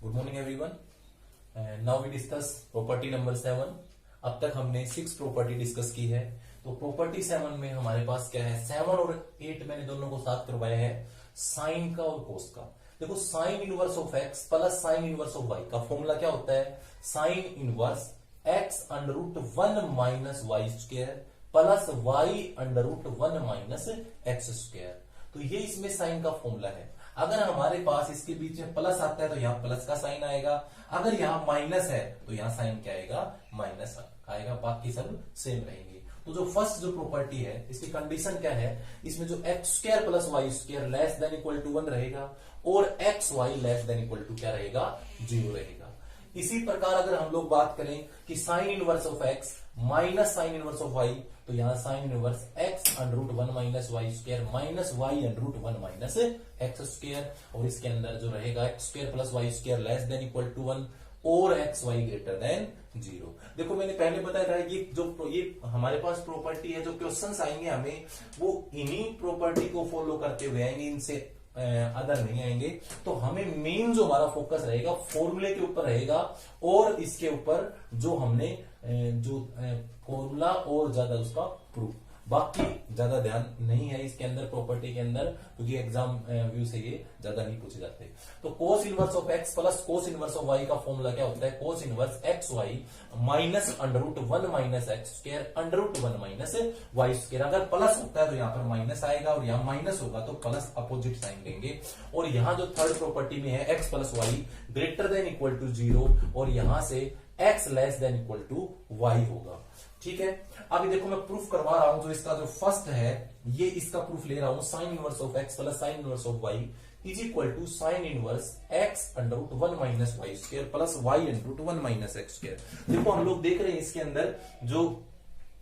Good morning everyone. Now we discuss property number 7। अब तक हमने 6 प्रॉपर्टी डिस्कस की है। तो प्रॉपर्टी 7 में हमारे पास क्या है, 7 और 8 मैंने दोनों को साथ करवाया है, साइन का और कोस का। देखो sine inverse of x plus sine inverse of y का फॉर्मूला क्या होता है, sine inverse x under root 1 minus Y square plus y under root 1 minus x square. तो ये इसमें साइन का फॉर्मूला है। अगर हमारे पास इसके बीच में प्लस आता है तो यहाँ प्लस का साइन आएगा, अगर यहाँ माइनस है तो यहाँ साइन क्या आएगा, माइनस आएगा, बाकी सब सेम रहेंगे। तो जो फर्स्ट जो प्रॉपर्टी है इसकी कंडीशन क्या है, इसमें जो x square plus y square less than equal to 1 रहेगा और x y less than equal to क्या रहेगा, 0 रहेगा। इसी प्रकार अगर हम लोग बात करें कि sine inverse of x minus sine inverse of y, तो यहां sine inverse x under root 1 minus Y square minus y under root 1 minus x square, और इसके अंदर जो रहेगा x square plus y square less than equal to 1 और x Y greater then 0। देखो मैंने पहले बताया था ये हमारे पास प्रॉपर्टी है, जो क्वेश्चंस आएंगे हमें वो इन्हीं प्रॉपर्टी को फॉलो करते हुए आएंगे, इनसे अदर नहीं आएंगे। तो हमें मेन जो हमारा फोकस रहेगा फॉर्मूले के ऊपर रहेगा और इसके ऊपर जो हमने जो फॉर्मूला और ज्यादा उसका प्रूफ, बाकी ज्यादा ध्यान नहीं है इसके अंदर प्रॉपर्टी के अंदर, क्योंकि एग्जाम व्यू से ये ज्यादा नहीं पूछे जाते। तो cos inverse of x plus cos inverse of y का फॉर्मूला क्या होता है, cos inverse x y minus under root 1 minus x square under root 1 minus Y square. अगर प्लस होता है तो यहाँ पर माइनस आएगा और यहाँ माइनस होगा तो प्लस अपोजिट साइन देंगे। और यहाँ जो थर्ड प्रॉपर्टी में है x plus y greater than equal to 0 और यहां से x less than equal to y होगा। ठीक है, अभी देखो मैं प्रूफ करवा रहा हूं, जो इसका जो फर्स्ट है ये इसका प्रूफ ले रहा हूं, sine inverse of x plus sine inverse of Y is equal to sine inverse x under root 1 minus Y square plus y under root 1 minus x square. देखो हम लोग देख रहे हैं इसके अंदर जो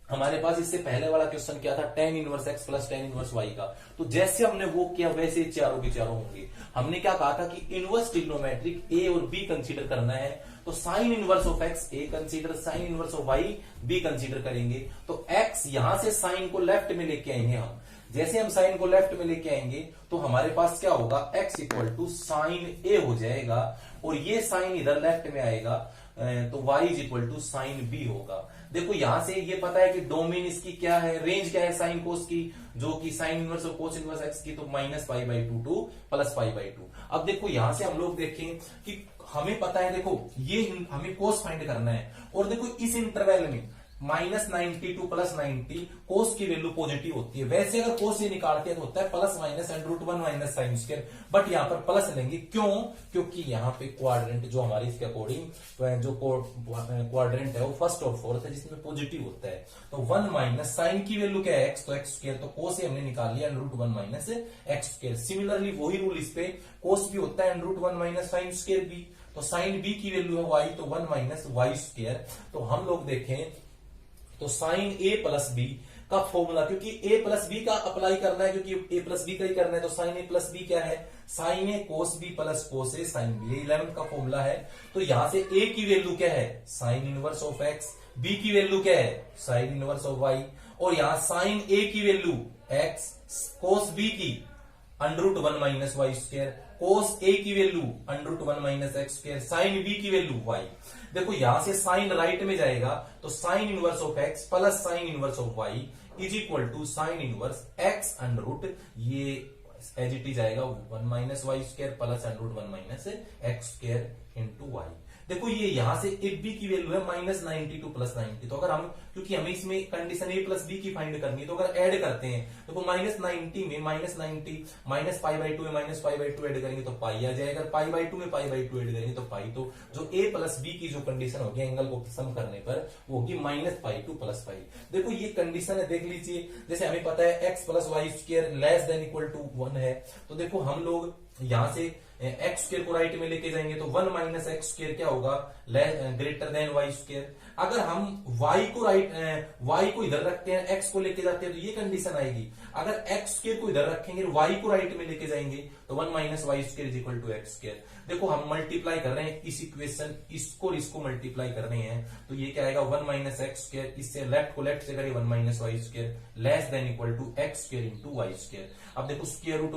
हमारे पास इससे पहले वाला क्वेश्चन क्या था, tan inverse x plus tan inverse y का। तो जैसे हमने वो किया वैसे चारों के चारों होंगे। हमने क्या कहा था कि इनवर्स ट्रिग्नोमेट्रिक ए और बी कंसीडर करना है, तो sine inverse of x a consider, sine inverse of y b consider करेंगे। तो एक्स यहां से साइन को लेफ्ट में लेके आएंगे हम, जैसे हम साइन को लेफ्ट में लेके आएंगे तो हमारे पास क्या होगा, एक्स इक्वल टू साइन ए हो जाएगा और ये साइन इधर लेफ्ट में आएगा तो y is equal to sine b होगा। देखो यहां से ये पता है कि डोमेन इसकी क्या है, रेंज क्या है साइन कोस की, जो कि साइन इनवर्स और कोस इनवर्स एक्स की, तो minus pi by 2 two plus pi by 2। अब देखो यहां से हम लोग देखें कि हमें पता है, देखो ये हमें कोस फाइंड करना है और देखो इस इंटरवल में माइनस 90 टू प्लस 90 कोस की वैल्यू पॉजिटिव होती है। वैसे अगर कोस ये निकालते हैं तो होता है plus minus under root 1 minus sine square, but यहाँ पर प्लस लेंगे, क्यों, क्योंकि यहाँ पे क्वाड्रेंट जो हमारे इसके अकॉर्डिंग जो क्वाड्रेंट है वो फर्स्ट और फोर्थ है जिसमें पॉजिटिव होता है। तो 1 माइनस साइन की वैल्यू क्या है, एक्स, तो एक्स स्क्वायर, तो कोस से हमने निकाल लिया under root 1 minus x square. Similarly वही रूल इस पे, कोस भी होता है under root 1 minus sine square B, तो साइन बी की वैल्यू है वाई, तो 1 माइनस वाई स्क्वायर। तो हम लोग देखें तो साइन ए प्लस बी का फॉर्मूला, क्योंकि ए प्लस बी का अप्लाई करना है, क्योंकि ए प्लस बी का ही करना है, तो साइन ए प्लस बी क्या है, साइन ए कोस बी प्लस कोस ए साइन बी, 11 का फॉर्मूला है। तो यहां से ए की वैल्यू क्या है, sine inverse of x, B की वैल्यू क्या है, साइन इनवर्स ऑफ वाई, और यहां साइन ए की वैल्यू एक्स, कोस बी की under root 1 minus Y square, cos A की value under root 1 minus x square, sine B की value Y. देखो यहां से साइन राइट में जाएगा तो sine inverse of x plus sine inverse of Y is equal to sine inverse x under root, ये as it is आएगा 1 minus Y square plus under root 1 minus x square into y. देखो ये यहां से a b की value है minus 90 to plus 90, तो अगर हम, क्योंकि हमें इसमें कंडीशन ए प्लस बी की फाइंड करनी है, तो अगर ऐड करते हैं तो माइनस 90 में माइनस 90 माइनस पाई बाई 2 में माइनस पाई बाई 2 ऐड करेंगे तो पाई आ जाएगा, पाई बाई 2 में पाई बाई 2 ऐड करेंगे तो पाई, तो जो ए प्लस बी की जो कंडीशन होगी एंगल को सम करने पर वो होगी minus pi two plus pi. देखो ये कंडीशन है, देख लीजिए, जैसे हमें पता है x plus y square less than equal to 1 है, तो देखो हम लोग यहां से एक्स स्क्वायर को राइट में लेके जाएंगे तो 1 माइनस एक्स स्क्वायर क्या होगा, ग्रेटर देन वाई स्क्वायर। अगर हम वाई को इधर रखते हैं, एक्स को लेके जाते हैं, तो ये कंडीशन आएगी। अगर एक्स स्क्वायर को इधर रखेंगे, वाई को राइट में लेके जाएंगे, तो 1 minus Y square is equal to x square. देखो हम मल्टीप्लाई कर रहे हैं इस इक्वेशन, इसको और इसको मल्टीप्लाई कर रहे हैं, तो ये क्या आएगा 1 माइनस एक्स स्क्वायर, इससे लेफ्ट को लेफ्ट से करें 1 minus Y square less than equal to x square into y square. अब देखो square root,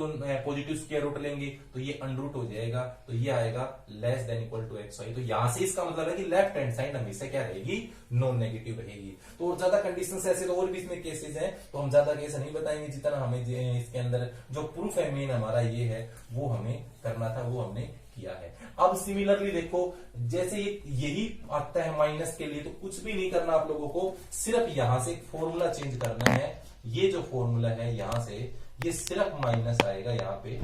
positive square root लेंगे तो ये अंडर रूट हो जाएगा, तो ये आएगा less than equal to x y. तो यहां से इसका मतलब है कि लेफ्ट हैंड साइड हमेशा क्या रहेगी, नॉन नेगेटिव रहेगी। तो और ज्यादा कंडीशन ऐसे तो और भी इसमें केसेस हैं, तो हम ज्यादा केस नहीं बताएंगे, जितना हमें इसके अंदर जो प्रूफ है मेन हमारा ये है, वो हमें करना था, वो हमने किया है। अब सिमिलरली देखो, जैसे यही आता है माइनस के लिए, तो कुछ भी नहीं करना आप लोगों को, सिर्फ यहां से एक फॉर्मूला चेंज करना है। ये जो फॉर्मूला है यहां से ये सिर्फ माइनस आएगा, यहाँ पे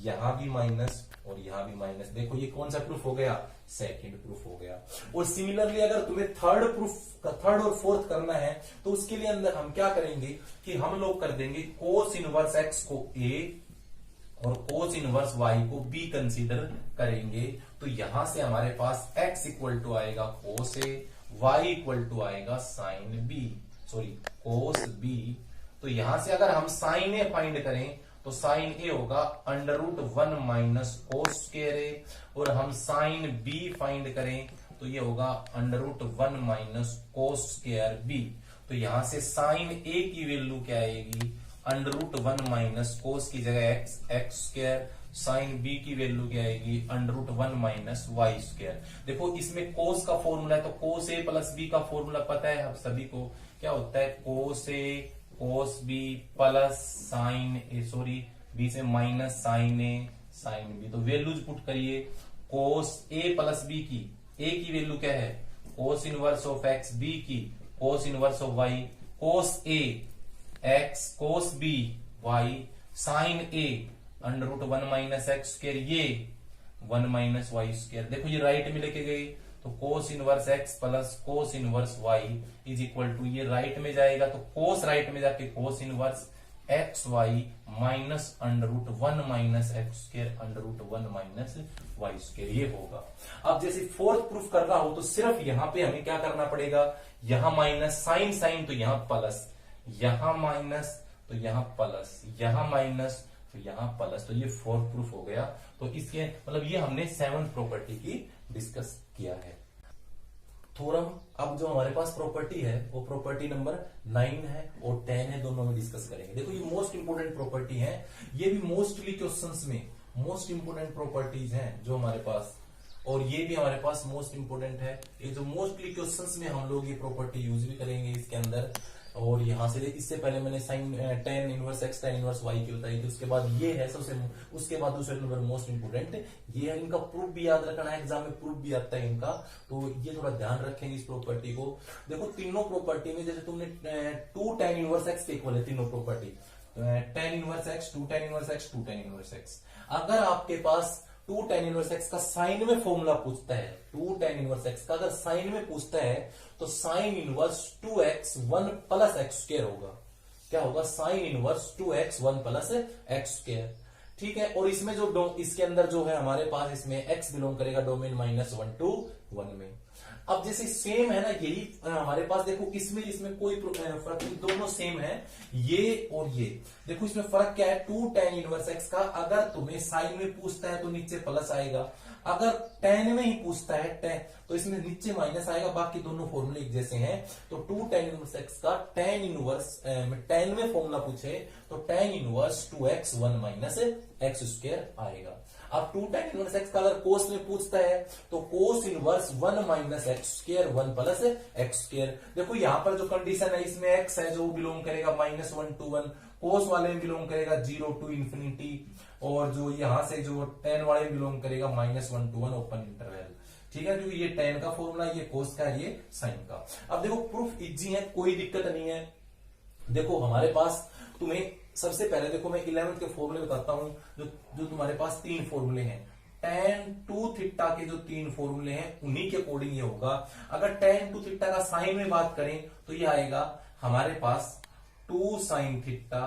यहां भी माइनस और यहां भी माइनस। देखो ये कौन सा प्रूफ हो गया, सेकंड प्रूफ हो गया। और सिमिलरली अगर तुम्हें थर्ड और फोर्थ करना है, तो उसके लिए अंदर हम क्या करेंगे कि हम लोग कर देंगे कोस इनवर्स एक्स को ए और कोस इनवर्स वाई को बी कंसीडर करेंगे। तो यहां से हमारे पास x इक्वल टू आएगा cos a, y equal to आएगा sine b, sorry cos b. तो यहां से अगर हम साइन ए फाइंड करें तो साइन ए होगा under root 1 minus cos square A, और हम साइन बी फाइंड करें तो ये होगा under root 1 minus cos square B. तो यहां से साइन ए की वैल्यू क्या आएगी, अंडर रूट 1 माइनस कोस की जगह एक्स स्क्वायर, साइन बी की वैल्यू क्या आएगी, under root 1 minus Y square. देखो इसमें कोस का फॉर्मूला है, तो कोस ए प्लस बी का फॉर्मूला पता है आप सभी को, क्या होता है cos a cos b plus sine a, sorry b से minus sine a sine b. तो वैल्यूज पुट करिए, कोस ए प्लस बी की, ए की वैल्यू क्या है cos inverse of x, B की cos inverse of Y, cos A X cos B Y, sine A under root 1 minus x square, ये 1 minus Y square. देखो ये right में लेके गए, तो cos inverse x plus cos inverse y is equal to, ये right में जाएगा तो कोस राइट में जाके cos inverse x y minus under root 1 minus x square under root 1 minus Y square, ये होगा। अब जैसे फोर्थ प्रूफ करना हो तो सिर्फ यहां पे हमें क्या करना पड़ेगा, यहां माइनस साइन साइन तो यहां प्लस, यहां माइनस तो यहां प्लस, यहां माइनस तो यहां प्लस। तो ये फोर्थ प्रूफ हो गया। तो इसके मतलब ये हमने 7th प्रॉपर्टी की डिस्कस किया है। थोरम, अब जो हमारे पास प्रॉपर्टी है वो प्रॉपर्टी नंबर 9 है और 10 है, दोनों में डिस्कस करेंगे। देखो ये मोस्ट इंपोर्टेंट प्रॉपर्टी है, ये भी मोस्टली क्वेश्चंस में मोस्ट इंपोर्टेंट प्रॉपर्टीज हैं जो हमारे पास, और ये भी हमारे पास मोस्ट इंपोर्टेंट है। ये जो मोस्टली क्वेश्चंस में हम लोग ये प्रॉपर्टी यूज भी करेंगे इसके अंदर। और यहां से इससे पहले मैंने sine tan inverse x tan inverse y की बताई थी, उसके बाद ये है सबसे, उसके बाद दूसरे नंबर मोस्ट इंपोर्टेंट ये है। इनका प्रूफ भी याद रखना है, एग्जाम में प्रूफ भी आता है इनका, तो ये थोड़ा ध्यान रखेंगे इस प्रॉपर्टी को। देखो तीनों प्रॉपर्टी में जैसे तुमने 2 tan इनवर्स x के इक्वल है तीनों property, tan inverse x 2 tan inverse x 2 tan inverse x। अगर आपके पास 2 tan इनवर्स x का साइन में फॉर्मूला पूछता है, 2 tan इनवर्स x का अगर साइन में पूछता है तो sine inverse 2x 1 plus x square होगा। क्या होगा, sign inverse 2x 1 plus x square, ठीक है। और इसमें जो इसके अंदर जो है हमारे पास, इसमें x बिलोंग करेगा डोमेन -1 to 1 में। अब जैसे सेम है ना, यही हमारे पास देखो इसमें कोई फर्क नहीं, दोनों सेम है ये और ये। देखो इसमें फर्क क्या है, 2 tan इनवर्स x का अगर तुम्हें साइन में पूछता है तो नीचे प्लस आएगा, अगर tan में ही पूछता है tan तो इसमें नीचे माइनस आएगा। बाकी दोनों फॉर्मूले एक जैसे हैं। तो 2 tan इनवर्स x का tan इनवर्स tan में फॉर्मूला पूछे तो tan inverse 2x 1 minus x square आएगा। अब 2 tan इनवर्स x का अगर कोस में पूछता है तो cos inverse 1 minus x square 1 plus x square. देखो यहां पर जो कंडीशन है, इसमें x है जो बिलोंग करेगा -1 to 1, कोस वाले में बिलोंग करेगा 0 to इंफिनिटी, और जो यहां से जो tan वाले में बिलोंग करेगा -1 to 1 ओपन इंटरवल, ठीक है। क्योंकि ये tan का फॉर्मूला, ये कोस का, ये साइन का। अब देखो प्रूफ इजी है, कोई दिक्कत नहीं है। देखो हमारे पास तुम्हें सबसे पहले देखो मैं 11th के फॉर्मूले बताता हूं, जो तुम्हारे पास 3 फॉर्मूले हैं। tan 2 थीटा के जो 3 फॉर्मूले हैं उन्हीं के अकॉर्डिंग ये होगा। अगर tan 2 थीटा का साइन में बात करें तो ये आएगा हमारे पास 2 sin थीटा।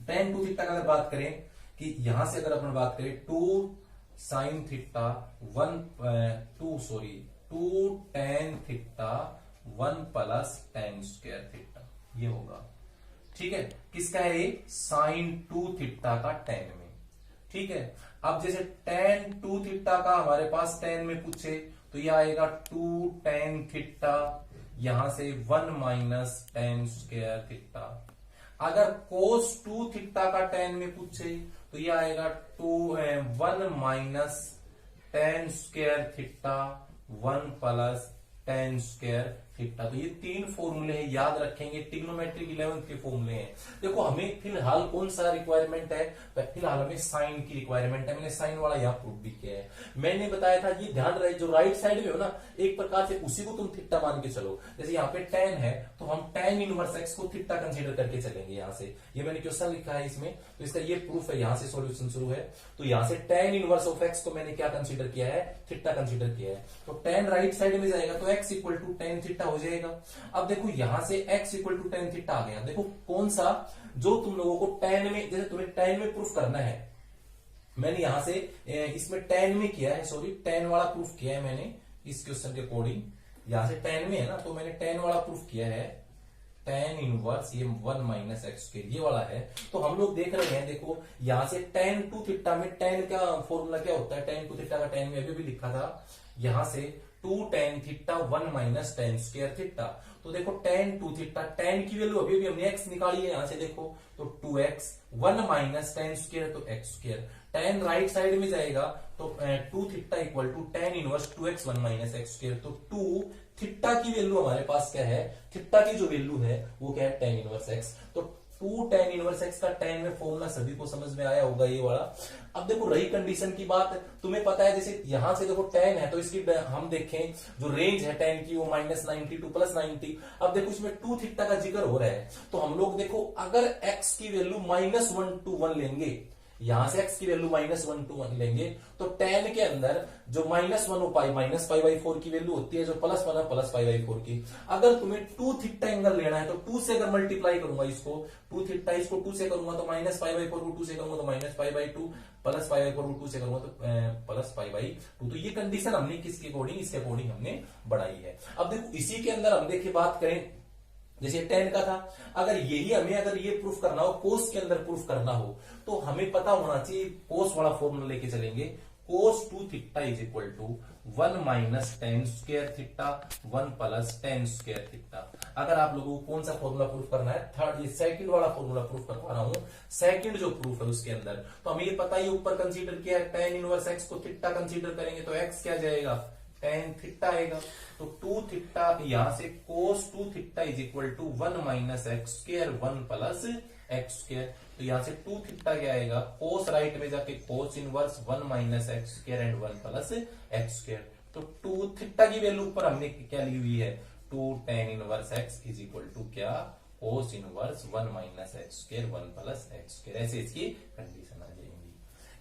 tan 2 थीटा का अगर बात करें कि यहां से अगर अपन बात करें 2 sin theta 2 tan theta 1 plus tan square theta, ये होगा, ठीक है, किसका है ये, साइन 2 थीटा का tan में। ठीक है, अब जैसे tan 2 थीटा का हमारे पास tan में पूछे तो ये आएगा 2 tan थीटा, यहां से 1 माइनस tan स्क्वायर थीटा। अगर cos 2 थीटा का tan में पूछे तो ये आएगा 1 minus tan square theta 1 plus tan square theta. तो ये 3 फॉर्मूले हैं, याद रखेंगे, ट्रिग्नोमेट्रिक 11th के फॉर्मूले हैं। देखो हमें फिलहाल कौन सा रिक्वायरमेंट है, फिलहाल हमें साइन की रिक्वायरमेंट है। मैंने साइन वाला यहाँ प्रूफ भी किया है। मैंने बताया था, ये ध्यान रहे, जो राइट साइड में हो ना, एक प्रकार से उसी को तुम थीटा मान के चलो। जैसे यहाँ पे tan है तो हम tan इनवर्स x को थीटा कंसीडर करके चलेंगे। यहाँ से ये मैंने क्वेश्चन लिखा है इसमें, तो इसका ये प्रूफ है, यहाँ से सॉल्यूशन शुरू है। तो यहाँ से tan इनवर्स ऑफ x को मैंने क्या कंसीडर किया है, थीटा कंसीडर किया है। तो tan राइट साइड में जाएगा तो x equal to tan theta हो जाएगा। अब देखो यहां से x equal to tan theta आ गया। देखो कौन सा, जो तुम लोगों को tan में, जैसे तुम्हें tan में प्रूफ करना है, मैंने यहां से इसमें tan में किया है, सॉरी tan वाला प्रूफ किया है मैंने इस क्वेश्चन के अकॉर्डिंग। यहां से tan में है ना, तो मैंने tan वाला प्रूफ किया है, tan इनवर्स ये 1 माइनस एक्स के ये वाला है। तो हम लोग देख रहे हैं, देखो यहां से tan 2 थीटा में tan का फॉर्मूला क्या होता है, tan 2 थीटा का tan में अभी भी लिखा था, यहां से 2 tan theta 1 minus tan square theta. तो देखो tan 2 थीटा, tan की वैल्यू अभी भी हमने x निकाली है, यहां से देखो तो 2x 1 माइनस tan स्क्वायर तो x square. tan right side में जाएगा तो 2 theta equal to tan inverse 2x 1 minus x square. तो 2 थीटा की वैल्यू हमारे पास क्या है, थीटा की जो वैल्यू है वो क्या है, tan इनवर्स x। तो 2 tan इनवर्स x का tan में फॉर्मूला सभी को समझ में आया होगा ये वाला। अब देखो रही कंडीशन की बात, तुम्हें पता है जैसे यहां से देखो tan है तो इसकी हम देखें जो रेंज है tan की वो -90 टू +90। अब देखो इसमें 2 थीटा का जिक्र हो रहा है, तो हम लोग देखो अगर x की वैल्यू -1 to 1 लेंगे, यहां से x की वैल्यू -1 to 1 लेंगे, तो tan के अंदर जो -1 हो पाई -π/4 की वैल्यू होती है, जो +1 है +π/4 की। अगर तुम्हें 2 थीटा एंगल लेना है तो 2 से अगर मल्टीप्लाई करूंगा इसको, 2 थीटा इसको 2 से करूंगा तो -π/4 को 2 से करूंगा तो -π/2, +π/4 को 2 से करूंगा तो +π/2। तो ये कंडीशन हमने किसके अकॉर्डिंग, इसके अकॉर्डिंग हमने बढ़ाई है। अब देखो इसी के अंदर हम देखिए बात करें, जैसे tan का था, अगर यही हमें अगर ये प्रूफ करना हो, कोस के अंदर प्रूफ करना हो, तो हमें पता होना चाहिए, कोस वाला फॉर्मूला लेके चलेंगे, cos 2 theta is equal to 1 minus tan square theta 1 plus tan square theta. अगर आप लोगों को कौन सा फॉर्मूला प्रूफ करना है, थर्ड, ये सेकंड वाला फॉर्मूला प्रूफ करवा रहा हूं, सेकंड जो प्रूफ है उसके अंदर, तो हमें ये पता ही ऊपर कंसीडर किया है tan इनवर्स x को थीटा कंसीडर करेंगे तो x क्या जाएगा, tan थीटा आएगा। तो 2 थीटा, यहां से cos 2 theta is equal to 1 minus x square 1 plus x square. तो यहां से 2 थीटा क्या आएगा, cos राइट में जाके cos inverse 1 minus x square and 1 plus x square. तो 2 थीटा की वैल्यू ऊपर हमने क्या ली हुई है, 2 tan inverse x is equal to क्या, cos inverse 1 minus x square 1 plus x square. ऐसे इसकी कंडीशन आ जाएगी।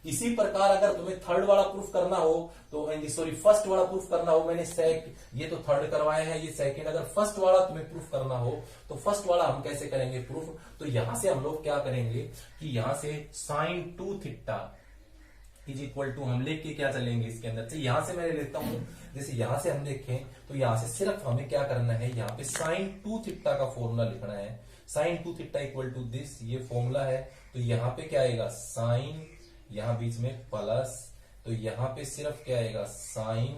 इसी प्रकार अगर तुम्हें थर्ड वाला प्रूफ करना हो तो, सॉरी फर्स्ट वाला प्रूफ करना हो, मैंने ये तो थर्ड करवाया है, ये सेकंड। अगर फर्स्ट वाला तुम्हें प्रूफ करना हो तो फर्स्ट वाला हम कैसे करेंगे प्रूफ, तो यहां से हम लोग क्या करेंगे कि यहां से sin 2 theta is equal to, हम लेके क्या चलेंगे इसके अंदर से, यहां से मैं लेता हूं, जैसे यहां से हम देखें तो यहां से सिर्फ हमें क्या करना है, यहां पे sin 2 थीटा का फॉर्मूला लिखना है, sin 2 theta equal to this, ये फॉर्मूला है। तो यहां पे क्या आएगा, साइन, यहां बीच में प्लस, तो यहां पे सिर्फ क्या आएगा साइन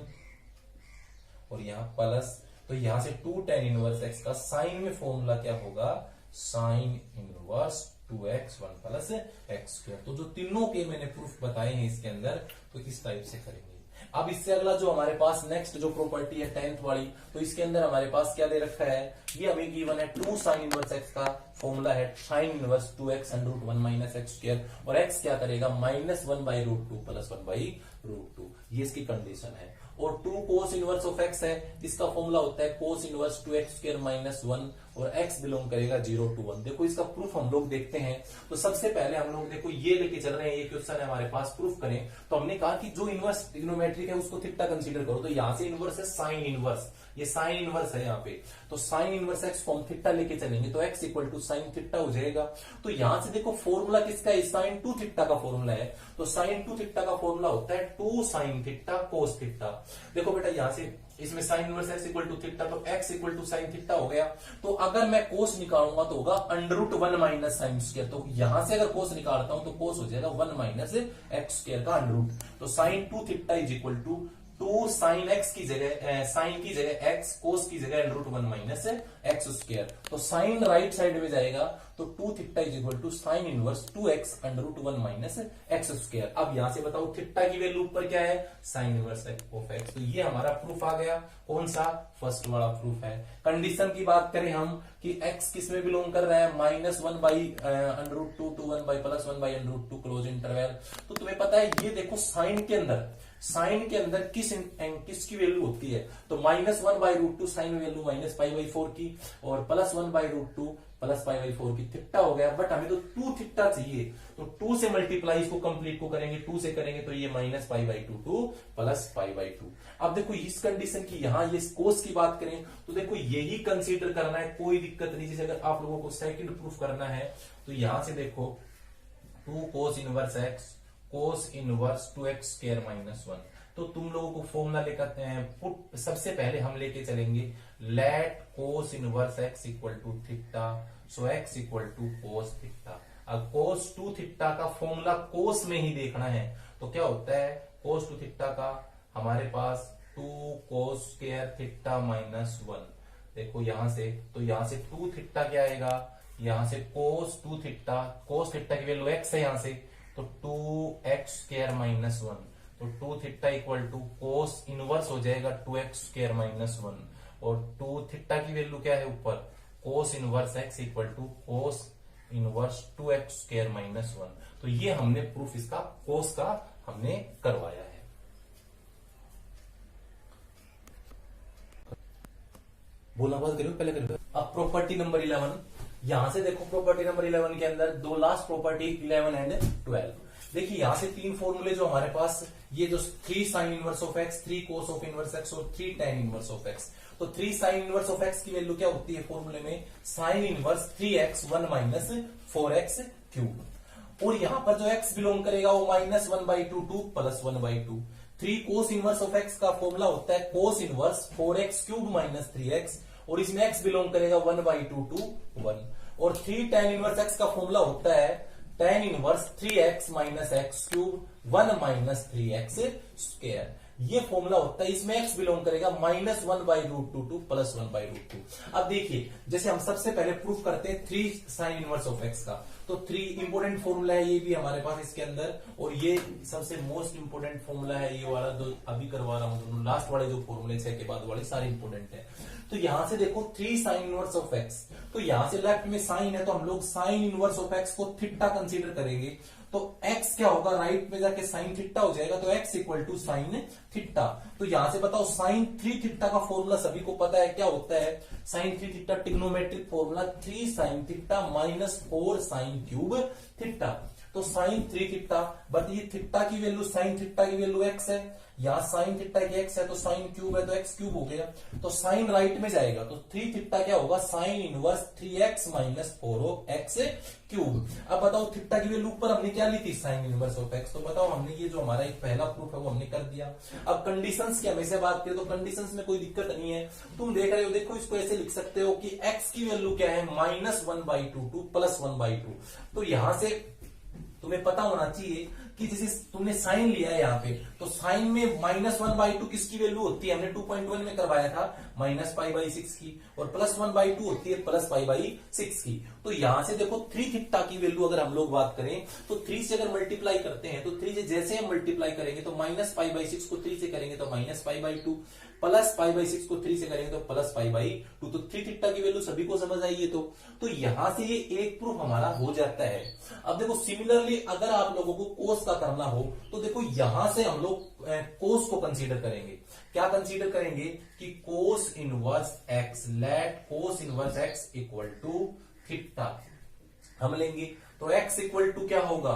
और यहां प्लस। तो यहां से 2 tan इनवर्स x का साइन में फॉर्मूला क्या होगा, sign inverse 2x 1 plus x square. तो जो तीनों के मैंने प्रूफ बताए हैं इसके अंदर, तो इस टाइप से करेंगे। अब इससे अगला जो हमारे पास नेक्स्ट जो प्रॉपर्टी है 10th वाली, तो इसके अंदर हमारे पास क्या दे रखा है, ये हमें गिवन है 2 sin इनवर्स x का फॉर्मूला है sin inverse 2x under root 1 minus x square, और x क्या करेगा -1/√2 प्लस 1/√2। ये इसकी कंडीशन है। और 2 cos इनवर्स ऑफ x है, इसका फॉर्मूला होता है cos इनवर्स 2x स्क्वायर -1, और x बिलोंग करेगा 0 to 1। देखो इसका प्रूफ हम लोग देखते हैं। तो सबसे पहले हम लोग देखो ये लेके चल रहे हैं, ये क्वेश्चन है हमारे पास, प्रूफ करें। तो हमने कहा कि जो इनवर्स ट्रिग्नोमेट्रिक है उसको थीटा कंसीडर करो। तो यहां से इनवर्स है साइन इनवर्स, ये साइन इनवर्स है यहाँ पे, तो साइन इनवर्स x को हम थीटा लेके चलेंगे तो x equal to sine theta हो जाएगा। तो यहां से देखो फॉर्मूला किसका है, साइन 2 थीटा का फॉर्मूला है। तो साइन 2 थीटा का फॉर्मूला होता है 2 sin थीटा cos थीटा। देखो बेटा यहां से इसमें sine inverse X equal to theta, तो X equal to sine theta हो गया। तो अगर मैं कोस निकालूंगा तो होगा √1 माइनस साइन स्क्वायर। तो यहां से अगर कोस निकालता हूं तो कोस हो जाएगा 1 माइनस एक्स स्क्वायर का √। तो sine 2 theta is equal to 2 sine x की जगह साइन की जगह एक्स, कोस की जगह √1 माइनस एक्स स्क्वायर। तो साइन राइट साइड में जाएगा तो 2 theta is equal to sine inverse 2x √1 minus x square. अब यहां से बताओ थीटा की वैल्यू ऊपर क्या है, साइन इनवर्स ऑफ एक्स। तो ये हमारा प्रूफ आ गया। कौन सा, फर्स्ट वाला प्रूफ है। कंडीशन की बात करें हम कि x किस में बिलोंग कर रहा है, -1 by √2 to 1 by plus 1 by √2 close interval. तो तुम्हें पता है ये देखो साइन के अंदर किसकी वैल्यू होती है, तो -1 बाई √2 साइन वैल्यू -π/4 की और +1 बाई √2 +π/4 की। थीटा हो गया, बट हमें तो 2 थीटा चाहिए, तो 2 से मल्टीप्लाई इसको कंप्लीट को करेंगे, 2 से करेंगे तो ये -π/2 टू +π/2। अब देखो इस कंडीशन की यहां ये कोस की बात करें तो देखो यही कंसीडर करना है, कोई दिक्कत नहीं। जैसे अगर आप लोगों को सेकंड प्रूफ करना है तो यहां से देखो 2 cos inverse x cos inverse 2x square -1। तो तुम लोगों को फॉर्मूला लेकर पुट सबसे पहले हम लेके चलेंगे let cos inverse x equal to theta, so x equal to cos theta. अब cos 2 थीटा का फॉर्मूला cos में ही देखना है, तो क्या होता है cos 2 थीटा का हमारे पास 2 cos स्क्वायर थीटा -1। देखो यहां से, तो यहां से 2 थीटा क्या आएगा, यहां से cos 2 थीटा, cos थीटा की वैल्यू x है यहां से, तो 2x स्क्वायर -1। तो 2 theta equal to cos inverse हो जाएगा 2x स्क्वायर -1 और 2 थीटा की वैल्यू क्या है ऊपर, cos inverse x equal to cos inverse 2x square -1। तो ये हमने प्रूफ इसका cos का हमने करवाया है। बोलना बंद करो, पहले करो। अब प्रॉपर्टी नंबर 11, यहां से देखो प्रॉपर्टी नंबर 11 के अंदर दो लास्ट प्रॉपर्टी 11 एंड 12। देखिए यहां से 3 फॉर्मूले जो हमारे पास, ये जो 3 sign inverse of x, 3 cos of inverse x और 3 tan इनवर्स ऑफ x। तो 3 साइन इनवर्स ऑफ x की वैल्यू क्या होती है फॉर्मूले में, sine inverse 3x 1 minus 4x cube. और यहां पर जो x बिलोंग करेगा वो -1/2 to +1/2। 3 cos inverse of x का फॉर्मूला होता है cos inverse 4x cube minus 3x और इसमें x बिलोंग करेगा 1/2 टू 1। और 3 tan इनवर्स x का फॉर्मूला होता है tan inverse 3x minus x cube 1 minus 3x square. ये फॉर्मूला होता है, इसमें x बिलोंग करेगा -1/√2 टू +1/√2। अब देखिए जैसे हम सबसे पहले प्रूफ करते हैं 3 साइन इनवर्स ऑफ x का, तो 3 इंपोर्टेंट फॉर्मूला है ये भी हमारे पास इसके अंदर, और ये सबसे मोस्ट इंपोर्टेंट फॉर्मूला है ये वाला जो अभी करवा रहा हूं। लास्ट वाले जो फॉर्मूले 6 के बाद वाले सारे इंपोर्टेंट है। तो यहां से देखो 3 साइन इनवर्स ऑफ x, तो यहां से लेफ्ट में साइन है तो हम लोग साइन इनवर्स ऑफ x को थीटा कंसीडर करेंगे। तो x क्या होगा, राइट में जाके साइन थीटा हो जाएगा, तो x equal to sine theta. तो यहां से बताओ साइन 3 थीटा का फॉर्मूला सभी को पता है क्या होता है, sine 3 theta trigonometric formula 3 sine theta -4 sine cube theta. तो साइन 3 थीटा, बट ये थीटा की वैल्यू, साइन थीटा की वैल्यू x है, यहां साइन थीटा की x है तो साइन क्यूब है तो x क्यूब हो गया। तो साइन राइट में जाएगा तो 3 थीटा क्या होगा, sine inverse 3x minus 4x cube. अब बताओ थीटा की वैल्यू ऊपर हमने क्या ली थी, साइन इनवर्स ऑफ x। तो बताओ हमने ये जो हमारा एक पहला प्रूफ है वो हमने कर दिया। अब कंडीशंस की हमेशा बात करें तो कंडीशंस में कोई दिक्कत नहीं है, तुम देख रहे हो। देखो इसको ऐसे लिख सकते हो कि x की वैल्यू क्या है, -1/2 टू +1/2। तो यहां से तुम्हें पता होना चाहिए कि जैसे तुमने साइन लिया है यहाँ पे, तो साइन में -1/2 किसकी वैल्यू होती है, हमने 2.1 में करवाया था -π/6 की, और +1/2 होती है +π/6 की। तो यहां से देखो 3 थीटा की वैल्यू अगर हम लोग बात करें तो 3 से अगर मल्टीप्लाई करते हैं तो 3 से जैसे हम मल्टीप्लाई करेंगे तो -π/6 को 3 से करेंगे तो -π/2, +π/6 को 3 से करेंगे तो +π/2। तो 3 थीटा की वैल्यू सभी को समझ आई है। तो यहां से ये एक प्रूफ हमारा हो जाता है। अब देखो सिमिलरली अगर आप लोगों को कोस का करना हो तो देखो यहां से हम लोग कोस को कंसीडर करेंगे। क्या कंसीडर करेंगे कि cos inverse x, let cos inverse x equal to theta हम लेंगे। तो x इक्वल टू क्या होगा,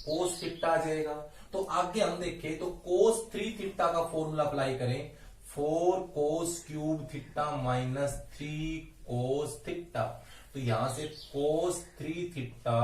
कोस थीटा आ जाएगा। तो आगे हम देखें तो कोस 3 थीटा का फॉर्मूला अप्लाई करें, 4 cos cube theta minus 3 cos theta. तो यहां से cos 3 थीटा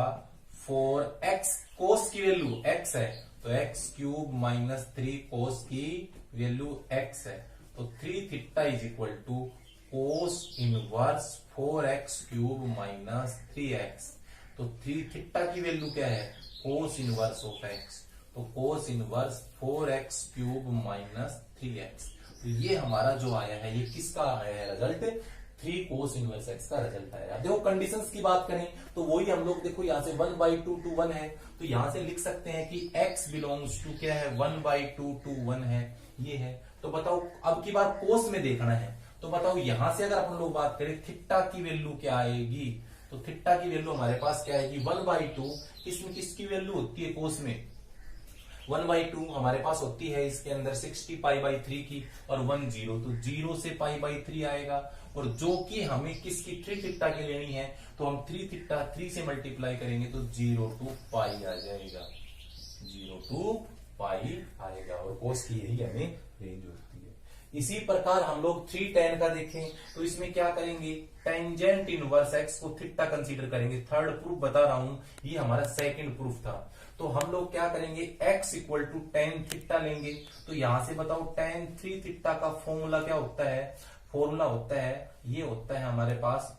4x, cos की वैल्यू x है तो एक्स क्यूब माइनस 3 कोस की वैल्यू एक्स है, तो 3 theta is equal to cos inverse 4x cube minus 3x। तो 3 थीटा की वैल्यू क्या है, कोस इनवर्स ऑफ x, तो cos inverse 4x cube minus 3x। तो ये हमारा जो आया है, ये किसका आया है रिजल्ट, 3 कोस इनवर्स x का रिजल्ट आया। देखो कंडीशंस की बात करें तो वही हम लोग देखो यहाँ से 1/2 to 1 है, तो यहां से लिख सकते हैं कि x बिलोंग्स टू क्या है, 1/2 to 1 है, ये है। तो बताओ अब की बार कोस में देखना है, तो बताओ यहां से अगर अपन लोग बात करें थीटा की वैल्यू क्या आएगी, तो थीटा की वैल्यू हमारे पास क्या आएगी, 1/2। इसमें किसकी वैल्यू होती है कोस में, 1/2 हमारे पास होती है इसके अंदर 60π/3 की, और 1 0, तो 0 से π/3 आएगा। और जो कि हमें किसकी 3 थीटा की लेनी है, तो हम 3 थीटा 3 से मल्टीप्लाई करेंगे तो 0 to π आ जाएगा, 0 to π आएगा। और कोस की यही हमें रेंज होती है। इसी प्रकार हम लोग 3 tan का देखें तो इसमें क्या करेंगे, टेंजेंट इनवर्स एक्स को थीटा कंसीडर करेंगे। थर्ड प्रूफ बता रहा हूं, ये हमारा सेकंड प्रूफ था। तो हम लोग क्या करेंगे, x equal to tan theta लेंगे। तो यहां से बताओ tan 3 थीटा का फॉर्मूला क्या होता है, फॉर्मूला होता है, ये होता है हमारे पास,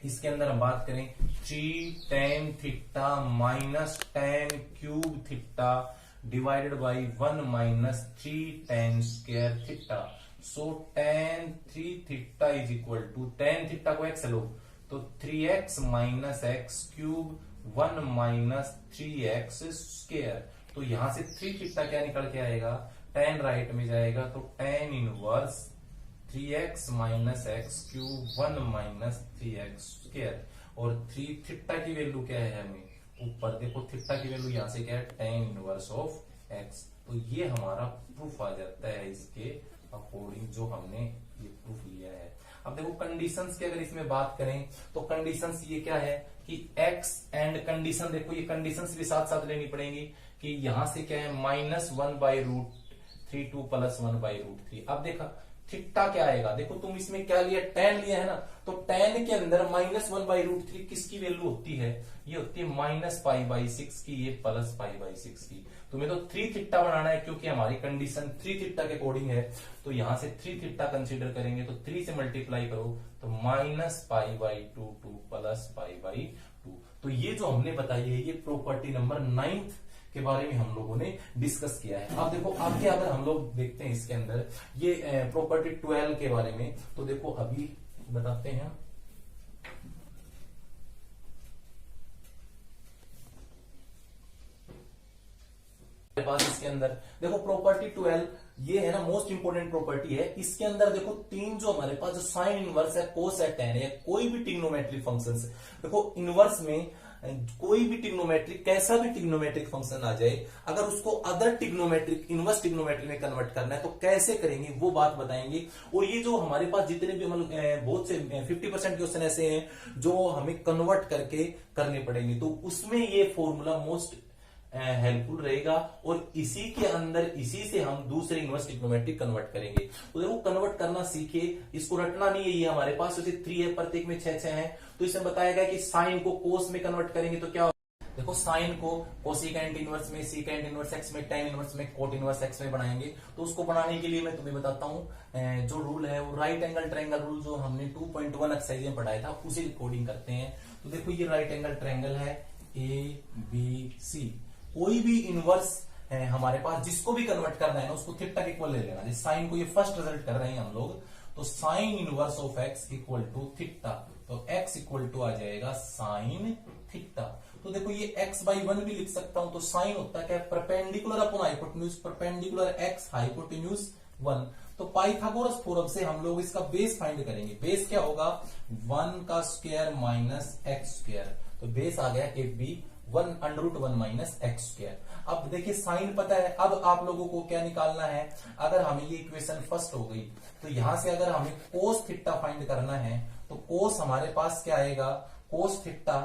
इसके अंदर हम बात करें 3 tan theta minus tan cube theta divided by 1 minus 3 tan square theta. So tan 3 theta is equal to, tan theta को x लो तो 3x minus x cube 1 minus 3x square. तो यहां से 3 थीटा क्या निकल के आएगा, tan राइट में जाएगा तो tan inverse 3x minus x cube 1 minus 3x square. और 3 थीटा की वैल्यू क्या है, हमें ऊपर देखो थीटा की वैल्यू यहां से क्या है, tan इनवर्स ऑफ x। तो ये हमारा प्रूफ आ जाता है इसके अकॉर्डिंग, जो हमने ये प्रूफ लिया है। अब देखो कंडीशंस की अगर इसमें बात करें तो कंडीशंस ये क्या है कि x एंड कंडीशन, देखो ये कंडीशंस भी साथ साथ लेनी पड़ेंगी कि यहां से क्या है -1/√3 2 + 1/√3। अब देखा थीटा क्या आएगा, देखो तुम इसमें क्या लिया, tan लिया है ना, तो tan के अंदर -1/√3 किसकी वैल्यू होती है, ये होती है -π/6 की, ये +π/6 की। तुम्हें तो 3 थीटा बनाना है क्योंकि हमारी कंडीशन 3 थीटा के अकॉर्डिंग है। तो यहां से 3 थीटा कंसीडर करेंगे तो 3 से मल्टीप्लाई करो तो -π/2 2 +π/2। तो ये जो हमने बताई है ये प्रॉपर्टी नंबर 9 के बारे में हम लोगों ने डिस्कस किया है। अब देखो आगे अगर हम लोग देखते हैं इसके अंदर ये प्रॉपर्टी 12 के बारे में, तो देखो अभी बताते हैं। पास इसके अंदर देखो प्रॉपर्टी 12 ये है ना, मोस्ट इंपोर्टेंट प्रॉपर्टी है। इसके अंदर देखो 3 जो हमारे पास जो साइन इनवर्स है, कोस है, tan है, कोई भी ट्रिग्नोमेट्रिक फंक्शंस, देखो इनवर्स में कोई भी ट्रिग्नोमेट्रिक, कैसा भी ट्रिग्नोमेट्रिक फंक्शन आ जाए, अगर उसको अदर ट्रिग्नोमेट्रिक, इनवर्स ट्रिग्नोमेट्रिक में कन्वर्ट करना है तो कैसे करेंगे वो बात बताएंगे। और ये जो हमारे पास जितने भी बहुत से 50% क्वेश्चन ऐसे हैं जो हमें कन्वर्ट करके करने पड़ेंगे, तो उसमें ये फॉर्मूला मोस्ट हेल्पफुल रहेगा। और इसी के अंदर इसी से हम दूसरे इनवर्स ट्रिग्नोमेट्रिक कन्वर्ट करेंगे। तो देखो कन्वर्ट करना सीखे, इसको रटना नहीं है। ये हमारे पास वैसे 3 है, प्रत्येक में 6 है। तो इसमें बताया गया कि साइन को कोस में कन्वर्ट करेंगे तो क्या, देखो साइन को कोसिकेंट इनवर्स में, सीकेंट इनवर्स एक्स में, tan इनवर्स में, कोट इनवर्स एक्स में बनाएंगे। तो उसको बनाने के लिए मैं तुम्हें बताता हूं जो रूल है वो राइट एंगल ट्रायंगल रूल, जो हमने 2.1 एक्सरसाइज में पढ़ाया था, उसी अकॉर्डिंग करते हैं। तो देखो ये राइट एंगल ट्रायंगल है ABC, कोई भी इनवर्स है हमारे पास जिसको भी कन्वर्ट करना है ना उसको थीटा के इक्वल ले लेना। जैसे साइन को ये फर्स्ट रिजल्ट कर रहे हैं हम लोग, तो sine inverse of x equal to theta, तो x इक्वल टू आ जाएगा साइन थीटा। तो देखो ये x/1 भी लिख सकता हूं, तो साइन होता क्या है, perpendicular upon hypotenuse, perpendicular x hypotenuse 1। तो पाइथागोरस थ्योरम से हम लोग इसका बेस फाइंड करेंगे। बेस क्या होगा, 1 का स्क्वायर माइनस एक्स स्क्वायर। तो बेस आ गया AB 1√1 माइनस एक्स स्क्वायर। अब देखिए साइन पता है, अब आप लोगों को क्या निकालना है, अगर हमें ये इक्वेशन फर्स्ट हो गई तो यहां से अगर हमें कोस थीटा फाइंड करना है तो कोस हमारे पास क्या आएगा, कोस थीटा,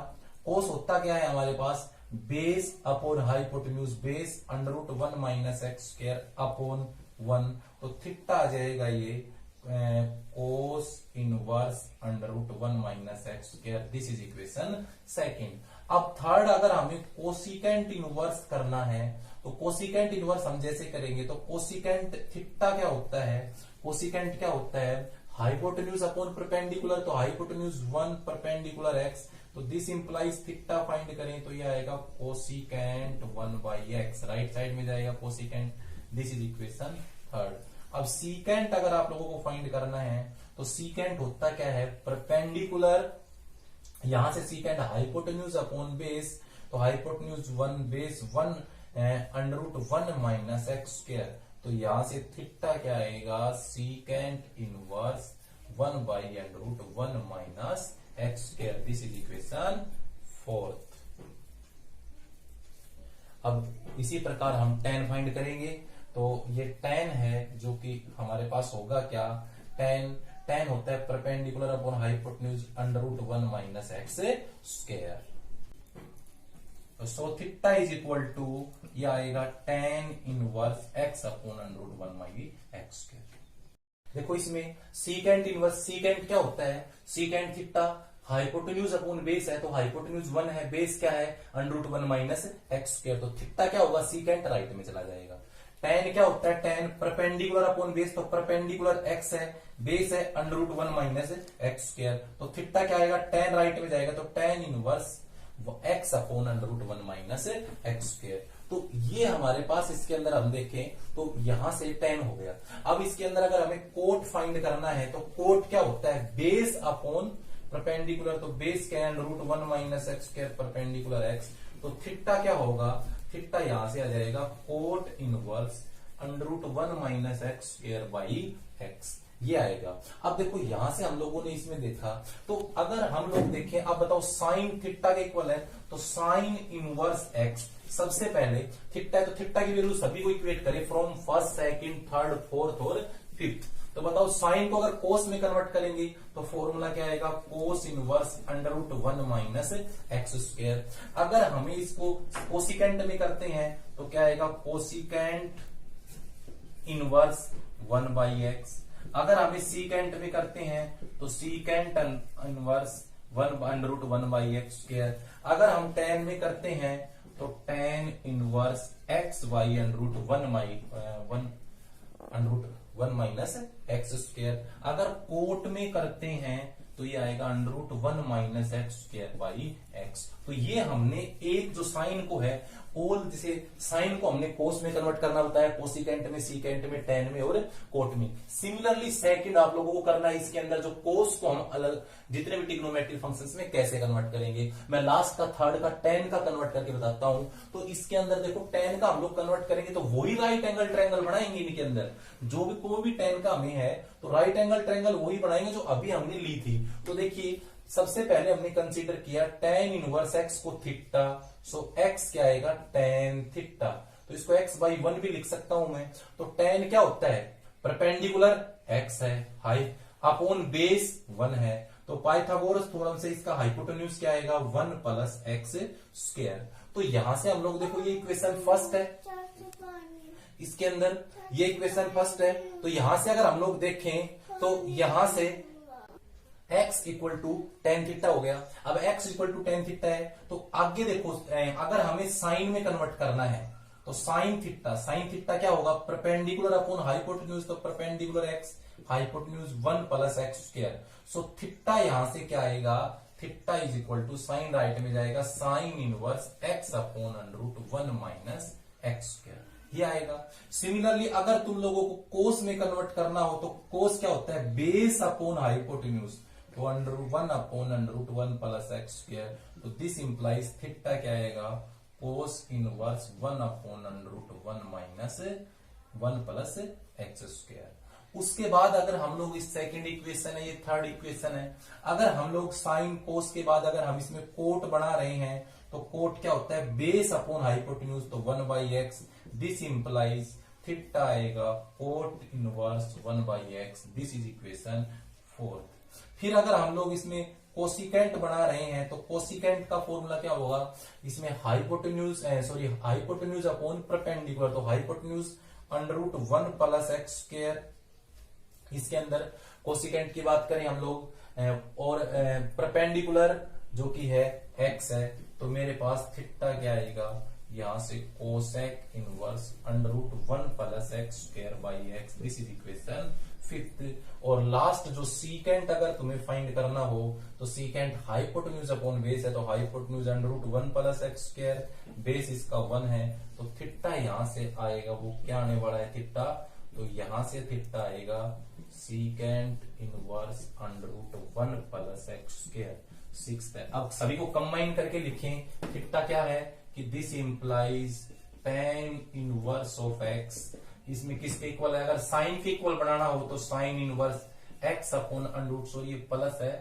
कोस होता क्या है हमारे पास, base upon hypotenuse, base √1 minus x square upon 1। तो थीटा आ जाएगा ये cos inverse √1 minus x square. This is equation second. अब थर्ड, अगर हमें कोसिकेंट इनवर्स करना है तो कोसिकेंट इनवर्स हम जैसे करेंगे तो कोसिकेंट थीटा क्या होता है, कोसिकेंट क्या होता है, हाइपोटेन्यूज अपॉन परपेंडिकुलर, तो हाइपोटेन्यूज 1 परपेंडिकुलर x, तो दिस इंप्लाइज थीटा फाइंड करें तो ये आएगा कोसिकेंट 1/x, राइट साइड में जाएगा cosecant, this is equation third. अब सीकेंट अगर आप लोगों को फाइंड करना है तो सीकेंट होता क्या है, परपेंडिकुलर, यहां से सीकेंट हाइपोटेन्यूज अपॉन बेस, तो hypotenuse 1 base 1 √1 minus x square, तो यहां से थीटा क्या आएगा, secant inverse 1/√1 minus x square, this is equation fourth. अब इसी प्रकार हम tan फाइंड करेंगे, तो ये tan है जो कि हमारे पास होगा क्या, tan होता है perpendicular upon hypotenuse √1 minus x square, so theta is equal to ये आएगा tan inverse x upon √1 minus x square. देखो इसमें सीकेंट इनवर्स, सीकेंट क्या होता है, secant theta hypotenuse upon base है, तो हाइपोटेन्यूज 1 है, बेस क्या है √1 माइनस एक्स स्क्वायर, तो थीटा क्या होगा, सीकेंट राइट में चला जाएगा। tan क्या होता है, tan परपेंडिकुलर अपॉन बेस, तो परपेंडिकुलर x है, बेस है √1 माइनस एक्स स्क्वायर, तो थीटा क्या आएगा, tan राइट में जाएगा, तो tan inverse x upon √1 minus x square. तो ये हमारे पास इसके अंदर हम देखें तो यहां से tan हो गया। अब इसके अंदर अगर हमें कोट फाइंड करना है तो कोट क्या होता है, बेस अपॉन परपेंडिकुलर, तो बेस क्या है √1 minus x square perpendicular x, तो थीटा क्या होगा, थीटा यहां से आ जाएगा cot inverse √1 minus x square by x, ये आएगा। अब देखो यहां से हम लोगों ने इसमें देखा, तो अगर हम लोग देखें, अब बताओ साइन थीटा के इक्वल है, तो साइन इनवर्स एक्स, सबसे पहले थीटा है तो थीटा की वैल्यू सभी को इक्वेट करें from first, second, third, fourth और फिफ्थ, तो बताओ साइन को अगर कोस में कन्वर्ट करेंगे तो फॉर्मूला क्या आएगा, कोस इनवर्स √1 माइनस एक्स स्क्वायर। अगर हमें इसको कोसिकेंट में करते हैं तो क्या आएगा, कोसिकेंट इनवर्स 1/x, अगर हमें सीकेंट में करते हैं तो सीकेंट इनवर्स 1/√1/x स्क्वायर, अगर हम tan में करते हैं तो tan inverse x/√1 minus x square, अगर कोट में करते हैं तो ये आएगा √1 minus x square by x. तो ये हमने एक जो साइन को है, ऑल जिसे साइन को हमने कोस में कन्वर्ट करना बताया, कोसिकेंट में, सीकेंट में, tan में और कोट में। सिमिलरली सेकंड आप लोगों को करना है, इसके अंदर जो कोस को हम अलग जितने भी ट्रिग्नोमेट्रिक फंक्शंस में कैसे कन्वर्ट करेंगे, मैं लास्ट का थर्ड का tan का कन्वर्ट करके बताता हूं। तो इसके अंदर देखो tan का हम लोग कन्वर्ट करेंगे तो वही राइट एंगल ट्रायंगल बनाएंगे, इनके अंदर जो भी कोई भी tan का हमें है तो राइट एंगल ट्रायंगल वही बनाएंगे जो अभी हमने ली थी। तो देखिए सबसे पहले हमने कंसीडर किया tan इनवर्स x को थीटा, सो x क्या आएगा, tan थीटा, तो इसको x/1 भी लिख सकता हूं मैं। तो tan क्या होता है, परपेंडिकुलर x है, हाई अपॉन बेस 1 है, तो पाइथागोरस थ्योरम से इसका हाइपोटेन्यूज क्या आएगा, 1 प्लस एक्स स्क्वायर। तो यहां से हम लोग देखो ये इक्वेशन फर्स्ट है, इसके अंदर ये इक्वेशन फर्स्ट है, तो यहां से अगर हम लोग देखें तो यहां से x equal to tan theta हो गया। अब x equal to tan theta है तो आगे देखो, अगर हमें साइन में कन्वर्ट करना है तो साइन थीटा क्या होगा, परपेंडिकुलर अपॉन हाइपोटेन्यूज, तो perpendicular x hypotenuse 1 plus x square, so theta यहां से क्या आएगा, theta is equal to sine right में जाएगा sine inverse x upon √1 minus x square, ये आएगा। सिमिलरली अगर तुम लोगों को कोस में कन्वर्ट करना हो तो कोस क्या होता है, बेस अपॉन हाइपोटेन्यूज, तो √1 अपॉन √1 प्लस एक्स स्क्वायर, तो दिस इंप्लाइज थीटा क्या आएगा, कोस inverse 1 upon √1 minus 1 plus x square. उसके बाद अगर हम लोग इस सेकंड इक्वेशन है, ये थर्ड इक्वेशन है, अगर हम लोग साइन कोस के बाद अगर हम इसमें कोट बना रहे हैं तो कोट क्या होता है, बेस अपॉन हाइपोटेन्यूज, तो 1/x, दिस इंप्लाइज थीटा आएगा cot inverse 1/x, this is equation fourth. फिर अगर हम लोग इसमें कोसिकेंट बना रहे हैं तो कोसिकेंट का फॉर्मूला क्या होगा, इसमें हाइपोटेन्यूज अपॉन परपेंडिकुलर, तो हाइपोटेन्यूज √1 प्लस एक्स स्क्वायर, इसके अंदर कोसिकेंट की बात करें हम लोग, और परपेंडिकुलर जो कि है x है, तो तो मेरे पास थीटा क्या आएगा, यहां से cosec inverse under root 1 plus x square by x, this is equation 5th। और लास्ट जो सीकेंट अगर तुम्हें फाइंड करना हो तो सीकेंट हाइपोटेन्यूज अपॉन बेस है, तो hypotenuse under root 1 plus x square, base इसका 1 है, तो थीटा यहां से आएगा, वो क्या आने वाला है थीटा, तो यहां से थीटा आएगा secant inverse under root 1 plus x square 6th है। अब सभी को कंबाइन करके लिखें, थीटा क्या है कि this implies tan inverse of x, इसमें किसके इक्वल है, अगर साइन के इक्वल बनाना हो तो sine inverse X upon under root, so ये प्लस है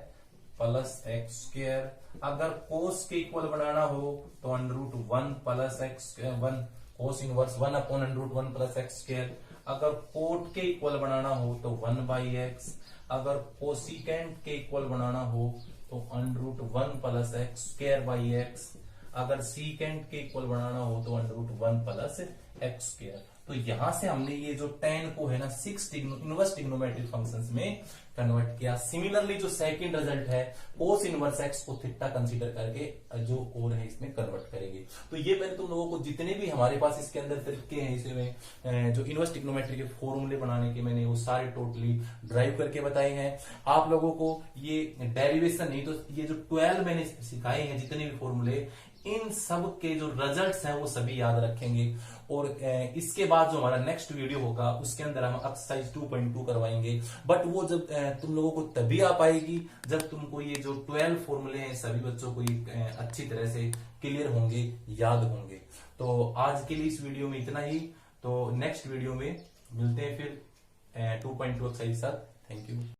प्लस एक्स स्क्वायर, अगर कोस के इक्वल बनाना हो तो under root 1 plus x 1 cos inverse 1 upon under root 1 plus x square, अगर कोट के इक्वल बनाना हो तो 1 बाई एक्स, अगर कोसिकेंट के इक्वल बनाना हो तो under root 1 plus x square by x, अगर सीकेंट के इक्वल बनाना हो तो under root 1 plus x square. तो यहां से हमने ये जो tan को है ना 6 इनवर्स ट्रिग्नोमेट्रिक फंक्शंस में कन्वर्ट किया। सिमिलरली जो सेकंड रिजल्ट है कोस इनवर्स एक्स को थीटा कंसीडर करके जो और है इसमें कन्वर्ट करेंगे। तो ये मैंने तुम लोगों को जितने भी हमारे पास इसके अंदर तरीके हैं इसमें जो इनवर्स ट्रिग्नोमेट्री के फॉर्मूले बनाने के, मैंने वो सारे टोटली ड्राइव करके बताए हैं। आप लोगों को ये डेरिवेशन नहीं तो ये जो 12 मैंने सिखाए हैं जितने भी फॉर्मूले, इन सब के जो रिजल्ट्स हैं वो सभी याद रखेंगे। और इसके बाद जो हमारा नेक्स्ट वीडियो होगा उसके अंदर हम एक्सरसाइज 2.2 करवाएंगे, बट वो जब तुम लोगों को तभी आ पाएगी जब तुमको ये जो 12 फॉर्मूले हैं सभी बच्चों को अच्छी तरह से क्लियर होंगे, याद होंगे। तो आज के लिए इस वीडियो में इतना ही, तो नेक्स्ट वीडियो में मिलते हैं फिर 2.2 एक्सरसाइज के साथ। Thank you.